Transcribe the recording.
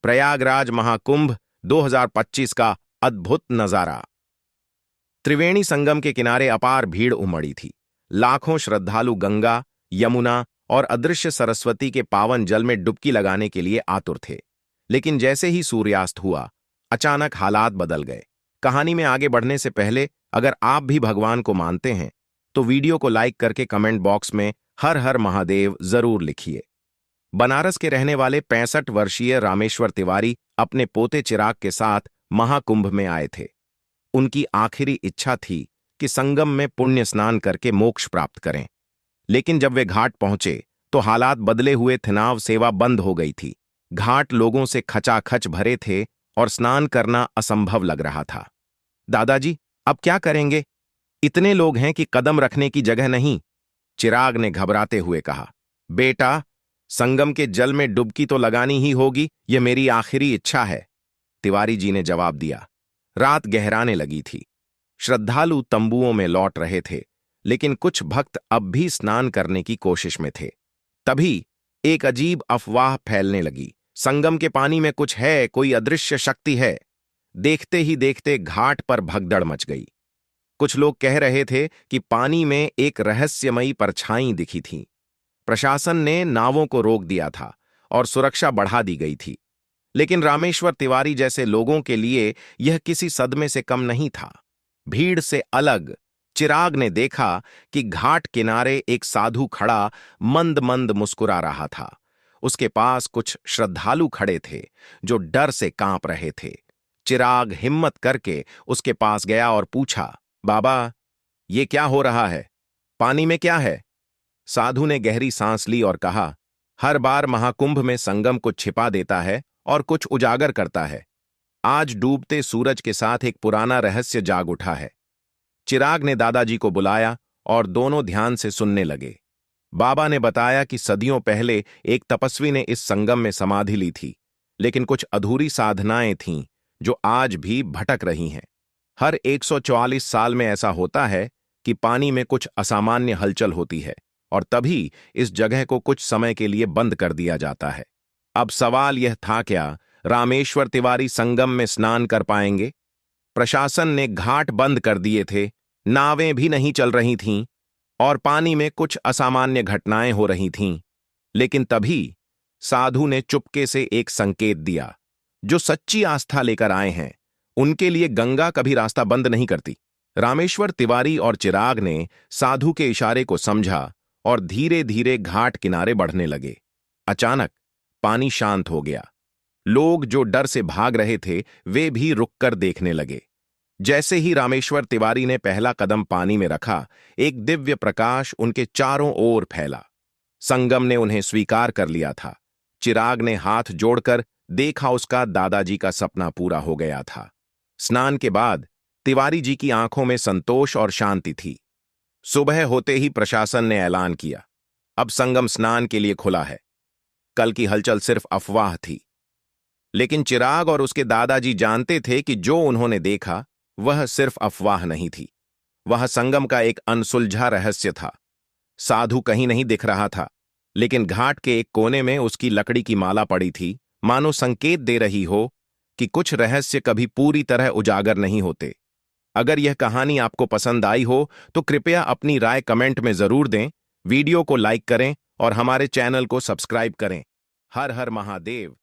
प्रयागराज महाकुंभ 2025 का अद्भुत नजारा। त्रिवेणी संगम के किनारे अपार भीड़ उमड़ी थी। लाखों श्रद्धालु गंगा, यमुना और अदृश्य सरस्वती के पावन जल में डुबकी लगाने के लिए आतुर थे। लेकिन जैसे ही सूर्यास्त हुआ, अचानक हालात बदल गए। कहानी में आगे बढ़ने से पहले अगर आप भी भगवान को मानते हैं तो वीडियो को लाइक करके कमेंट बॉक्स में हर हर महादेव जरूर लिखिए। बनारस के रहने वाले 65 वर्षीय रामेश्वर तिवारी अपने पोते चिराग के साथ महाकुंभ में आए थे। उनकी आखिरी इच्छा थी कि संगम में पुण्य स्नान करके मोक्ष प्राप्त करें। लेकिन जब वे घाट पहुंचे तो हालात बदले हुए थे। नाव सेवा बंद हो गई थी। घाट लोगों से खचाखच भरे थे और स्नान करना असंभव लग रहा था। दादाजी, अब क्या करेंगे? इतने लोग हैं कि कदम रखने की जगह नहीं, चिराग ने घबराते हुए कहा। बेटा, संगम के जल में डुबकी तो लगानी ही होगी, यह मेरी आखिरी इच्छा है, तिवारी जी ने जवाब दिया। रात गहराने लगी थी। श्रद्धालु तंबुओं में लौट रहे थे, लेकिन कुछ भक्त अब भी स्नान करने की कोशिश में थे। तभी एक अजीब अफवाह फैलने लगी। संगम के पानी में कुछ है, कोई अदृश्य शक्ति है। देखते ही देखते घाट पर भगदड़ मच गई। कुछ लोग कह रहे थे कि पानी में एक रहस्यमयी परछाई दिखी थी। प्रशासन ने नावों को रोक दिया था और सुरक्षा बढ़ा दी गई थी। लेकिन रामेश्वर तिवारी जैसे लोगों के लिए यह किसी सदमे से कम नहीं था। भीड़ से अलग चिराग ने देखा कि घाट किनारे एक साधु खड़ा मंद मंद मुस्कुरा रहा था। उसके पास कुछ श्रद्धालु खड़े थे जो डर से कांप रहे थे। चिराग हिम्मत करके उसके पास गया और पूछा, बाबा, ये क्या हो रहा है? पानी में क्या है? साधु ने गहरी सांस ली और कहा, हर बार महाकुंभ में संगम कुछ छिपा देता है और कुछ उजागर करता है। आज डूबते सूरज के साथ एक पुराना रहस्य जाग उठा है। चिराग ने दादाजी को बुलाया और दोनों ध्यान से सुनने लगे। बाबा ने बताया कि सदियों पहले एक तपस्वी ने इस संगम में समाधि ली थी, लेकिन कुछ अधूरी साधनाएं थीं जो आज भी भटक रही हैं। हर 144 साल में ऐसा होता है कि पानी में कुछ असामान्य हलचल होती है और तभी इस जगह को कुछ समय के लिए बंद कर दिया जाता है। अब सवाल यह था, क्या रामेश्वर तिवारी संगम में स्नान कर पाएंगे? प्रशासन ने घाट बंद कर दिए थे, नावें भी नहीं चल रही थीं और पानी में कुछ असामान्य घटनाएं हो रही थीं। लेकिन तभी साधु ने चुपके से एक संकेत दिया। जो सच्ची आस्था लेकर आए हैं उनके लिए गंगा कभी रास्ता बंद नहीं करती। रामेश्वर तिवारी और चिराग ने साधु के इशारे को समझा और धीरे धीरे घाट किनारे बढ़ने लगे। अचानक पानी शांत हो गया। लोग जो डर से भाग रहे थे वे भी रुककर देखने लगे। जैसे ही रामेश्वर तिवारी ने पहला कदम पानी में रखा, एक दिव्य प्रकाश उनके चारों ओर फैला। संगम ने उन्हें स्वीकार कर लिया था। चिराग ने हाथ जोड़कर देखा, उसका दादाजी का सपना पूरा हो गया था। स्नान के बाद तिवारी जी की आंखों में संतोष और शांति थी। सुबह होते ही प्रशासन ने ऐलान किया, अब संगम स्नान के लिए खुला है। कल की हलचल सिर्फ अफवाह थी, लेकिन चिराग और उसके दादाजी जानते थे कि जो उन्होंने देखा वह सिर्फ अफवाह नहीं थी। वह संगम का एक अनसुलझा रहस्य था। साधु कहीं नहीं दिख रहा था, लेकिन घाट के एक कोने में उसकी लकड़ी की माला पड़ी थी, मानो संकेत दे रही हो कि कुछ रहस्य कभी पूरी तरह उजागर नहीं होते। अगर यह कहानी आपको पसंद आई हो तो कृपया अपनी राय कमेंट में जरूर दें। वीडियो को लाइक करें और हमारे चैनल को सब्सक्राइब करें। हर हर महादेव।